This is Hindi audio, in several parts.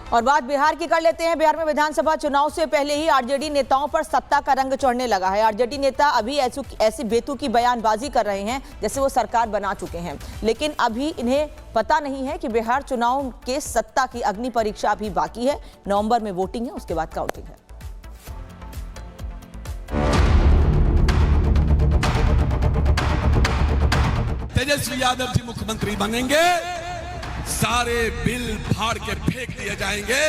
और बात बिहार की कर लेते हैं। बिहार में विधानसभा चुनाव से पहले ही आरजेडी नेताओं पर सत्ता का रंग चढ़ने लगा है। आरजेडी नेता अभी ऐसी बेतुकी बयानबाजी कर रहे हैं जैसे वो सरकार बना चुके हैं, लेकिन अभी इन्हें पता नहीं है कि बिहार चुनाव के सत्ता की अग्नि परीक्षा अभी बाकी है। नवंबर में वोटिंग है, उसके बाद काउंटिंग है। तेजस्वी यादव जी मुख्यमंत्री बनेंगे, सारे बिल फाड़ के फेंक दिए जाएंगे।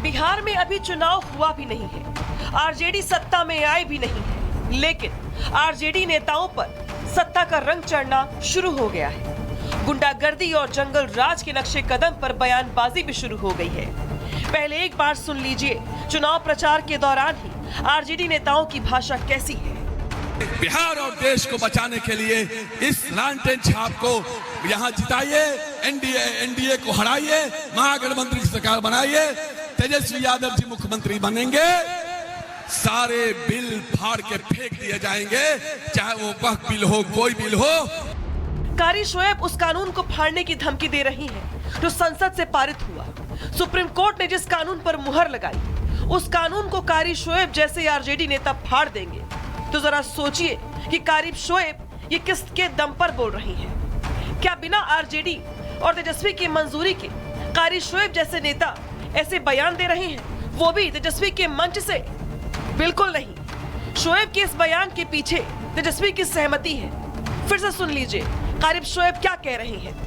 बिहार में अभी चुनाव हुआ भी नहीं है, आरजेडी सत्ता में आए भी नहीं है, लेकिन आरजेडी नेताओं पर सत्ता का रंग चढ़ना शुरू हो गया है। गुंडागर्दी और जंगल राज के नक्शे कदम पर बयानबाजी भी शुरू हो गई है। पहले एक बार सुन लीजिए चुनाव प्रचार के दौरान ही आरजेडी नेताओं की भाषा कैसी है। बिहार और देश को बचाने के लिए इस लालटेन छाप को यहाँ जिताइए, एनडीए को हराइए, महागठबंधन की सरकार बनाइए, तेजस्वी यादव जी मुख्यमंत्री बनेंगे, सारे बिल फाड़ के फेंक दिए जाएंगे, चाहे वो वक्फ बिल हो, कोई बिल हो। कारी शोएब उस कानून को फाड़ने की धमकी दे रही हैं जो संसद से पारित हुआ। सुप्रीम कोर्ट ने जिस कानून पर मुहर लगाई, उस कानून को कारी शोएब जैसे आरजेडी नेता फाड़ देंगे तो जरा सोचिए कि कारी शोएब ये किसके दम पर बोल रही हैं। क्या बिना आरजेडी और तेजस्वी की मंजूरी के कारी शोएब जैसे नेता ऐसे बयान दे रहे हैं, वो भी तेजस्वी के मंच से? बिल्कुल नहीं। शोएब के इस बयान के पीछे तेजस्वी की सहमति है। फिर से सुन लीजिए कारी शोएब क्या कह रहे हैं।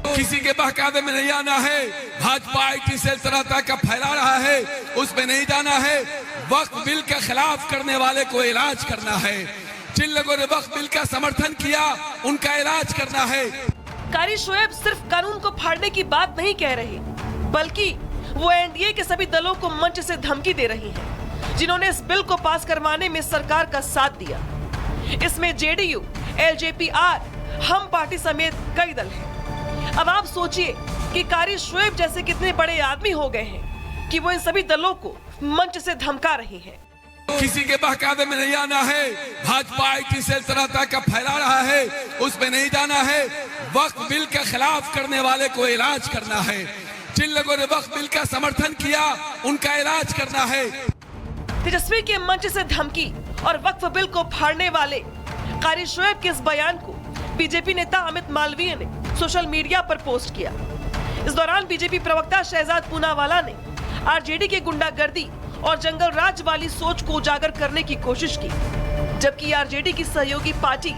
किसी के बहकावे में नहीं आना है, भाजपा आईटी सेल तरह तरह का फैला रहा है, उसमें नहीं जाना है। वक्फ बिल के खिलाफ करने वाले को इलाज करना है, जिन लोगों ने वक्फ बिल का समर्थन किया उनका इलाज करना है। कारी शोएब सिर्फ कानून को फाड़ने की बात नहीं कह रहे, बल्कि वो एनडीए के सभी दलों को मंच से धमकी दे रही हैं, जिन्होंने इस बिल को पास करवाने में सरकार का साथ दिया। इसमें जेडीयू, एलजेपी-आर, हम पार्टी समेत कई दल हैं। अब आप सोचिए कि कारी शोएब जैसे कितने बड़े आदमी हो गए हैं कि वो इन सभी दलों को मंच से धमका रही हैं। किसी के बहकावे में नहीं आना है, भाजपा आईटी सेल तरह तरह का फैला रहा है, उसमें नहीं जाना है। वक्फ बिल के खिलाफ करने वाले को इलाज करना है, जिन लोगों ने वक्फ बिल का समर्थन किया उनका इलाज करना है। तेजस्वी के मंच से धमकी और वक्फ बिल को फाड़ने वाले कारी शोएब के इस बयान को बीजेपी नेता अमित मालवीय ने सोशल मीडिया पर पोस्ट किया। इस दौरान बीजेपी प्रवक्ता शहजाद पूनावाला ने आरजेडी के गुंडागर्दी और जंगल राज वाली सोच को उजागर करने की कोशिश की, जबकि आरजेडी की सहयोगी पार्टी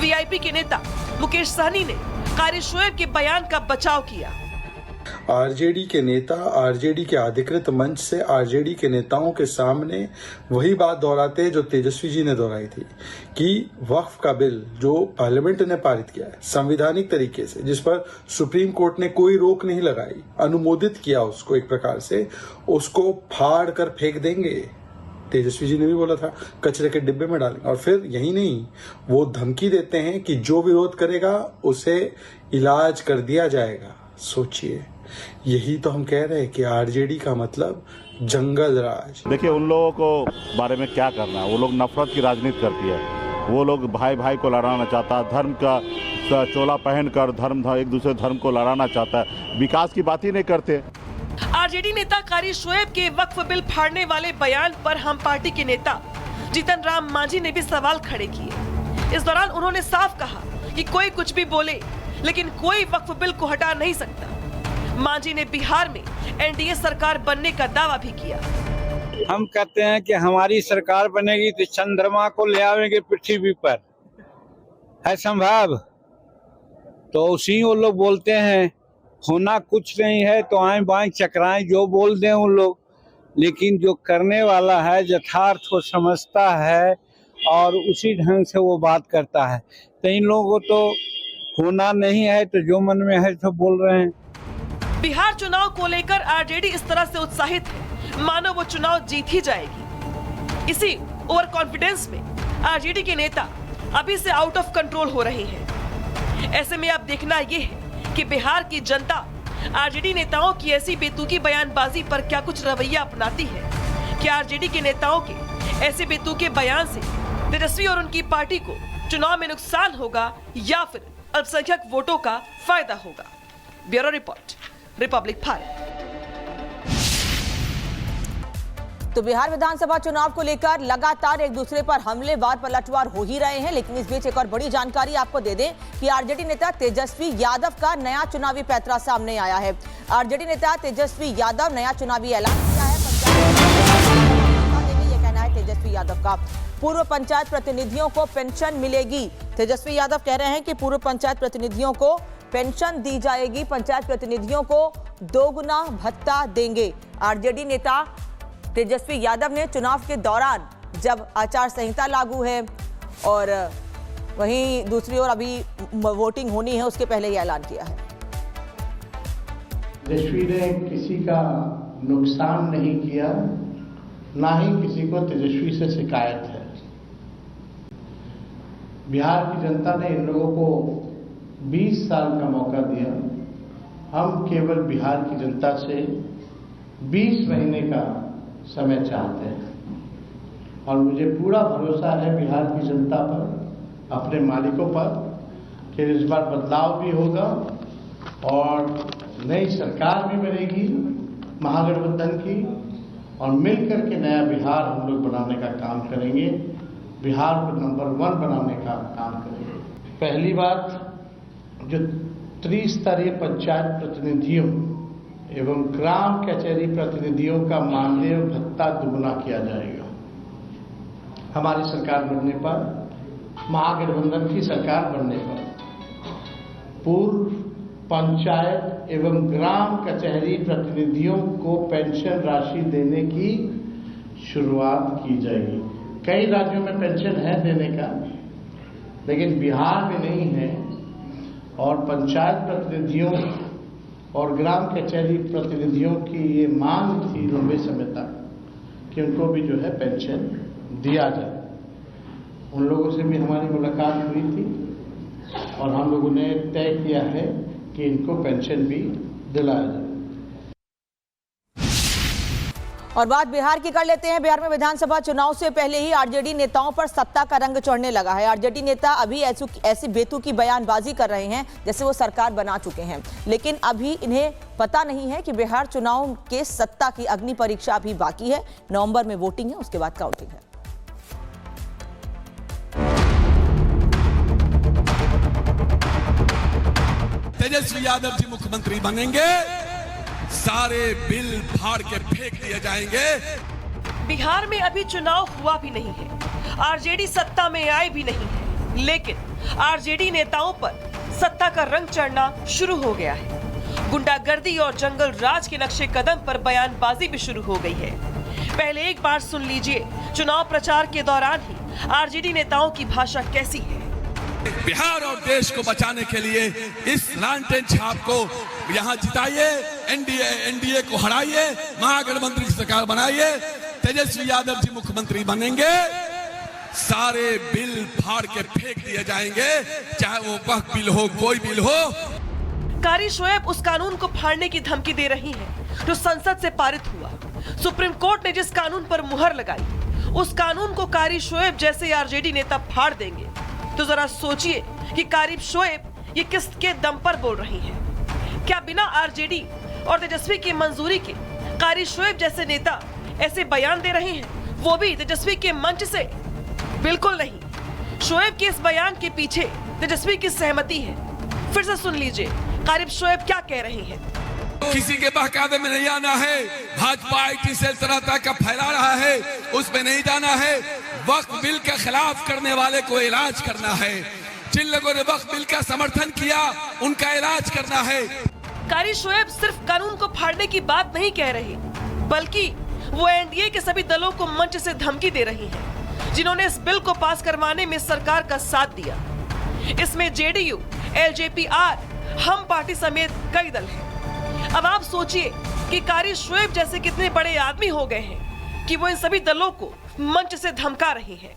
वीआईपी के नेता मुकेश सहनी ने कारी शोएब के बयान का बचाव किया। आरजेडी के नेता आरजेडी के अधिकृत मंच से आरजेडी के नेताओं के सामने वही बात दोहराते हैं जो तेजस्वी जी ने दोहराई थी कि वक्फ का बिल जो पार्लियामेंट ने पारित किया है संवैधानिक तरीके से, जिस पर सुप्रीम कोर्ट ने कोई रोक नहीं लगाई, अनुमोदित किया उसको एक प्रकार से, उसको फाड़ कर फेंक देंगे। तेजस्वी जी ने भी बोला था कचरे के डिब्बे में डालेंगे। और फिर यही नहीं, वो धमकी देते हैं कि जो विरोध करेगा उसे इलाज कर दिया जाएगा। सोचिए, यही तो हम कह रहे हैं कि आरजेडी का मतलब जंगल राज। देखिए उन लोगों को बारे में क्या करना है, वो लोग नफरत की राजनीति करती है, वो लोग भाई भाई को लड़ाना चाहता है, धर्म का चोला पहनकर एक दूसरे धर्म को लड़ाना चाहता है, विकास की बात ही नहीं करते। आरजेडी नेता कारी शोएब के वक्फ बिल फाड़ने वाले बयान पर हम पार्टी के नेता जीतन राम मांझी ने भी सवाल खड़े किए। इस दौरान उन्होंने साफ कहा कि कोई कुछ भी बोले, लेकिन कोई वक्फ बिल को हटा नहीं सकता। मांझी ने बिहार में एनडीए सरकार बनने का दावा भी किया। हम कहते हैं कि हमारी सरकार बनेगी तो चंद्रमा को ले आवेंगे पृथ्वी पर, है संभव? तो उसी वो लोग बोलते हैं होना कुछ नहीं है तो आए बाएं चकराएं, जो बोल दें उन लोग, लेकिन जो करने वाला है यथार्थ को समझता है और उसी ढंग से वो बात करता है। तो इन लोगों को तो होना नहीं है तो जो मन में है तो बोल रहे हैं। बिहार चुनाव को लेकर आरजेडी इस तरह से उत्साहित है मानो वो चुनाव जीत ही जाएगी। इसी ओवर कॉन्फिडेंस में आरजेडी के नेता अभी से आउट ऑफ कंट्रोल हो रहे हैं। ऐसे में अब देखना ये है कि बिहार की जनता आरजेडी नेताओं की ऐसी बेतुकी बयानबाजी पर क्या कुछ रवैया अपनाती है। क्या आरजेडी के नेताओं के ऐसे बेतुके बयान से तेजस्वी और उनकी पार्टी को चुनाव में नुकसान होगा या फिर अल्पसंख्यक वोटों का फायदा होगा? Bureau report, Republic Bharat. तो बिहार विधानसभा चुनाव को लेकर लगातार एक दूसरे पर हमलेवार पलटवार हो ही रहे हैं, लेकिन इस बीच एक और बड़ी जानकारी आपको दे दें कि आरजेडी नेता तेजस्वी यादव का नया चुनावी पैंतरा सामने आया है। आरजेडी नेता तेजस्वी यादव नया चुनावी ऐलान किया है। ये कहना है तेजस्वी यादव का। पूर्व पंचायत प्रतिनिधियों को पेंशन मिलेगी। तेजस्वी यादव कह रहे हैं कि पूर्व पंचायत प्रतिनिधियों को पेंशन दी जाएगी, पंचायत प्रतिनिधियों को 2 गुना भत्ता देंगे। आरजेडी नेता तेजस्वी यादव ने चुनाव के दौरान जब आचार संहिता लागू है और वहीं दूसरी ओर अभी वोटिंग होनी है, उसके पहले ये ऐलान किया है। तेजस्वी ने किसी का नुकसान नहीं किया, ना ही किसी को तेजस्वी से शिकायत है। बिहार की जनता ने इन लोगों को 20 साल का मौका दिया। हम केवल बिहार की जनता से 20 महीने का समय चाहते हैं और मुझे पूरा भरोसा है बिहार की जनता पर, अपने मालिकों पर, कि इस बार बदलाव भी होगा और नई सरकार भी बनेगी महागठबंधन की और मिलकर के नया बिहार हम लोग बनाने का काम करेंगे, बिहार को नंबर 1 बनाने का काम करेंगे। पहली बात, जो त्रिस्तरीय पंचायत प्रतिनिधियों एवं ग्राम कचहरी प्रतिनिधियों का मानदेय भत्ता दुगुना किया जाएगा। हमारी सरकार बनने पर, महागठबंधन की सरकार बनने पर पूर्व पंचायत एवं ग्राम कचहरी प्रतिनिधियों को पेंशन राशि देने की शुरुआत की जाएगी। कई राज्यों में पेंशन है देने का, लेकिन बिहार में नहीं है और पंचायत प्रतिनिधियों और ग्राम कचहरी प्रतिनिधियों की ये मांग थी लंबे समय तक कि उनको भी जो है पेंशन दिया जाए। उन लोगों से भी हमारी मुलाकात हुई थी और हम लोगों ने तय किया है कि इनको पेंशन भी दिलाया जाए। और बात बिहार की कर लेते हैं। बिहार में विधानसभा चुनाव से पहले ही आरजेडी नेताओं पर सत्ता का रंग चढ़ने लगा है। आरजेडी नेता अभी ऐसी बेतुकी बयानबाजी कर रहे हैं जैसे वो सरकार बना चुके हैं, लेकिन अभी इन्हें पता नहीं है कि बिहार चुनाव के सत्ता की अग्नि परीक्षा अभी बाकी है। नवंबर में वोटिंग है, उसके बाद काउंटिंग है। तेजस्वी यादव जी मुख्यमंत्री बनेंगे, सारे बिल फाड़ के फेंक दिए जाएंगे। बिहार में अभी चुनाव हुआ भी नहीं है, आरजेडी सत्ता में आए भी नहीं है, लेकिन आरजेडी नेताओं पर सत्ता का रंग चढ़ना शुरू हो गया है। गुंडागर्दी और जंगल राज के नक्शे कदम पर बयानबाजी भी शुरू हो गई है। पहले एक बार सुन लीजिए चुनाव प्रचार के दौरान ही आरजेडी नेताओं की भाषा कैसी है। बिहार और देश को बचाने के लिए इस लालटेन छाप को यहाँ जिताइए, एनडीए को हराइए, महागठबंधन की सरकार बनाइए, तेजस्वी यादव जी मुख्यमंत्री बनेंगे, सारे बिल फाड़ के फेंक दिए जाएंगे, चाहे वो वक्फ बिल हो, कोई बिल हो। कारी शोएब उस कानून को फाड़ने की धमकी दे रही है जो संसद से पारित हुआ। सुप्रीम कोर्ट ने जिस कानून पर मुहर लगाई, उस कानून को कारी शोएब जैसे आरजेडी नेता फाड़ देंगे। तो जरा सोचिए कि कारी शोएब ये किसके दम पर बोल रही हैं? क्या बिना आरजेडी और तेजस्वी की मंजूरी के कारी शोएब जैसे नेता ऐसे बयान दे रहे हैं, वो भी तेजस्वी के मंच से? बिल्कुल नहीं। शोएब के इस बयान के पीछे तेजस्वी की सहमति है। फिर से सुन लीजिए कारी शोएब क्या कह रही हैं। किसी के बहकावे में नहीं आना है। भाजपा आईटी सेल तरह का फैला रहा है, उसमें नहीं जाना है। वक्फ बिल के खिलाफ करने वाले को इलाज करना है। जिन लोगों ने वक्फ बिल का समर्थन किया, उनका इलाज करना है। कारी शोएब सिर्फ कानून को फाड़ने की बात नहीं कह रही, बल्कि वो एनडीए के सभी दलों को मंच से धमकी दे रही हैं, जिन्होंने इस बिल को पास करवाने में सरकार का साथ दिया। इसमें जेडीयू, एलजेपी-आर, हम पार्टी समेत कई दल हैं। अब आप सोचिए कि कारी शोएब जैसे कितने बड़े आदमी हो गए हैं कि वो इन सभी दलों को मंच से धमका रही हैं।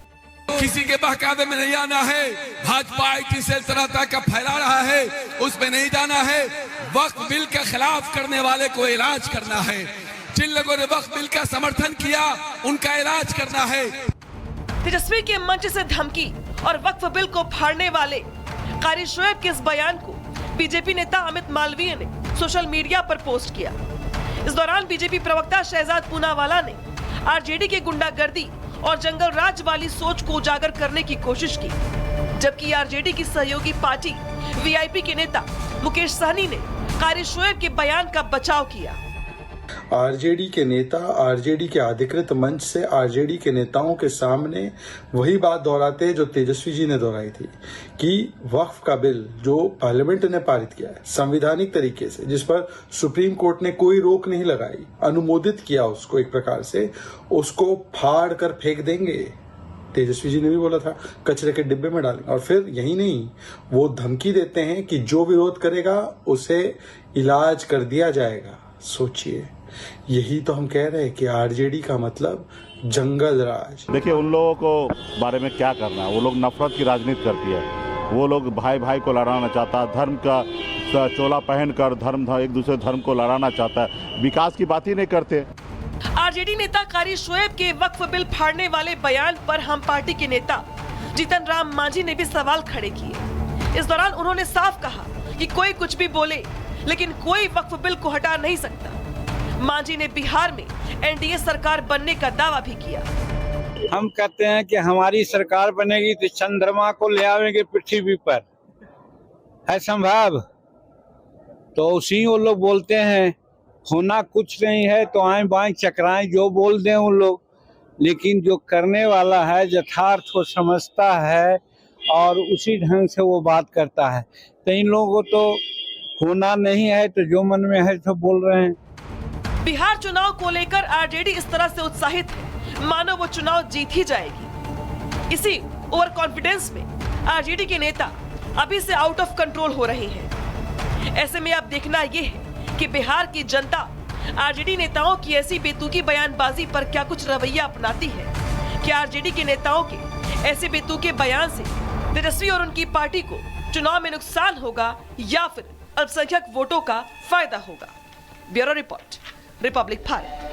किसी के बहकावे में नहीं आना है। भाजपा आईटी सेल तरह का फैला रहा है, उसमें नहीं जाना है। वक्फ बिल के खिलाफ करने वाले को इलाज करना है। जिन लोगों ने वक्फ बिल का समर्थन किया, उनका इलाज करना है। तेजस्वी के मंच से धमकी और वक्फ बिल को फाड़ने वाले कारी शोएब के इस बयान को बीजेपी नेता अमित मालवीय ने सोशल मीडिया पर पोस्ट किया। इस दौरान बीजेपी प्रवक्ता शहजाद पूनावाला ने आरजेडी के गुंडागर्दी और जंगल राज वाली सोच को उजागर करने की कोशिश की, जबकि आरजेडी की सहयोगी पार्टी वीआईपी के नेता मुकेश सहनी ने कारी शोएब के बयान का बचाव किया। आरजेडी के नेता आरजेडी के अधिकृत मंच से आरजेडी के नेताओं के सामने वही बात दोहराते जो तेजस्वी जी ने दोहराई थी कि वक्फ का बिल जो पार्लियामेंट ने पारित किया है संवैधानिक तरीके से, जिस पर सुप्रीम कोर्ट ने कोई रोक नहीं लगाई, अनुमोदित किया उसको, एक प्रकार से उसको फाड़ कर फेंक देंगे। तेजस्वी जी ने भी बोला था कचरे के डिब्बे में डालेंगे। और फिर यही नहीं, वो धमकी देते हैं कि जो विरोध करेगा उसे इलाज कर दिया जाएगा। सोचिए, यही तो हम कह रहे हैं कि आरजेडी का मतलब जंगल राज। देखिए, उन लोगों को बारे में क्या करना है, वो लोग नफरत की राजनीति करती है। वो लोग भाई भाई को लड़ाना चाहता है, धर्म का चोला पहनकर एक दूसरे धर्म को लड़ाना चाहता है, विकास की बात ही नहीं करते। आरजेडी नेता कारी शोएब के वक्फ बिल फाड़ने वाले बयान पर हम पार्टी के नेता जीतन राम मांझी ने भी सवाल खड़े किए। इस दौरान उन्होंने साफ कहा कि कोई कुछ भी बोले, लेकिन कोई वक्फ बिल को हटा नहीं सकता। मांझी ने बिहार में एनडीए सरकार बनने का दावा भी किया। हम कहते हैं कि हमारी सरकार बनेगी तो चंद्रमा को ले आवेंगे पृथ्वी पर, है संभव? तो उसी वो लोग बोलते हैं होना कुछ नहीं है तो आए बाएं चकराएं, जो बोल दें उन लोग, लेकिन जो करने वाला है यथार्थ को समझता है और उसी ढंग से वो बात करता है। तो इन लोगों को तो होना नहीं है तो जो मन में है तो बोल रहे हैं। बिहार चुनाव को लेकर आरजेडी इस तरह से उत्साहित है मानो वो चुनाव जीत ही जाएगी। इसी ओवर कॉन्फिडेंस में आरजेडी के नेता अभी से आउट ऑफ कंट्रोल हो रहे हैं। ऐसे में अब देखना ये है कि बिहार की जनता आरजेडी नेताओं की ऐसी बेतुकी बयानबाजी पर क्या कुछ रवैया अपनाती है। क्या आरजेडी के नेताओं के ऐसे बेतुके बयान से तेजस्वी और उनकी पार्टी को चुनाव में नुकसान होगा या फिर अल्पसंख्यक वोटों का फायदा होगा? Bureau report, Republic Bharat.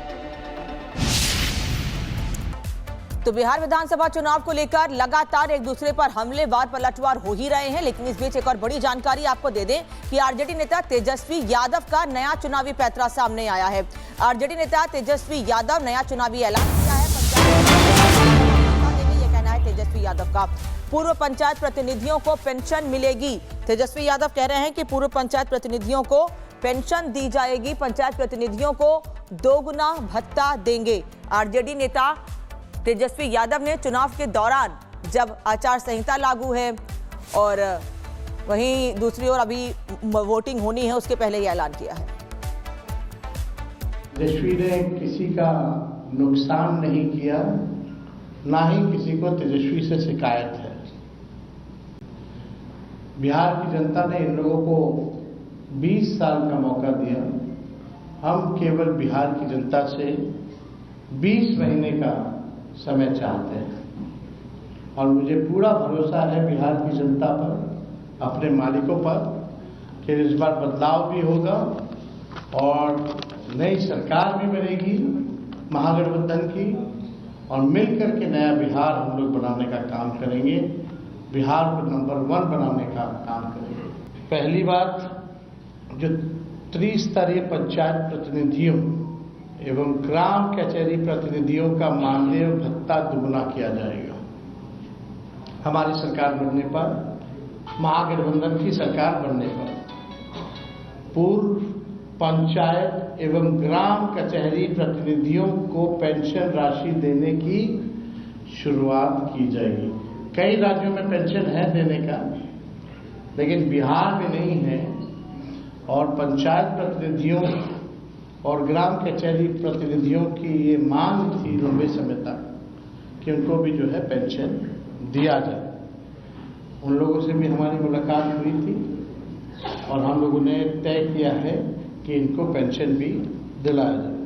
तो बिहार विधानसभा चुनाव को लेकर लगातार एक दूसरे पर हमलेवार पलटवार हो ही रहे हैं, लेकिन इस बीच एक और बड़ी जानकारी आपको दे दें कि आरजेडी नेता तेजस्वी यादव का नया चुनावी पैंतरा सामने आया है। आरजेडी नेता तेजस्वी यादव नया चुनावी ऐलान किया है। ये कहना है तेजस्वी यादव का। पूर्व पंचायत प्रतिनिधियों को पेंशन मिलेगी। तेजस्वी यादव कह रहे हैं कि पूर्व पंचायत प्रतिनिधियों को पेंशन दी जाएगी, पंचायत प्रतिनिधियों को दोगुना भत्ता देंगे। आरजेडी नेता तेजस्वी यादव ने चुनाव के दौरान, जब आचार संहिता लागू है और वहीं दूसरी ओर अभी वोटिंग होनी है, उसके पहले ही ऐलान किया है। तेजस्वी ने किसी का नुकसान नहीं किया, ना ही किसी को तेजस्वी से शिकायत है। बिहार की जनता ने इन लोगों को 20 साल का मौका दिया। हम केवल बिहार की जनता से 20 महीने का समय चाहते हैं और मुझे पूरा भरोसा है बिहार की जनता पर, अपने मालिकों पर, कि इस बार बदलाव भी होगा और नई सरकार भी बनेगी महागठबंधन की, और मिलकर के नया बिहार हम लोग बनाने का काम करेंगे, बिहार को नंबर 1 बनाने का काम करेंगे। पहली बात, जो त्रिस्तरीय पंचायत प्रतिनिधियों एवं ग्राम कचहरी प्रतिनिधियों का मानदेय भत्ता दुगुना किया जाएगा। हमारी सरकार बनने पर, महागठबंधन की सरकार बनने पर, पूर्व पंचायत एवं ग्राम कचहरी प्रतिनिधियों को पेंशन राशि देने की शुरुआत की जाएगी। कई राज्यों में पेंशन है देने का, लेकिन बिहार में नहीं है। और पंचायत प्रतिनिधियों और ग्राम कचहरी प्रतिनिधियों की ये मांग थी लंबे समय तक कि उनको भी जो है पेंशन दिया जाए। उन लोगों से भी हमारी मुलाकात हुई थी और हम लोगों ने तय किया है कि इनको पेंशन भी दिलाया जाए।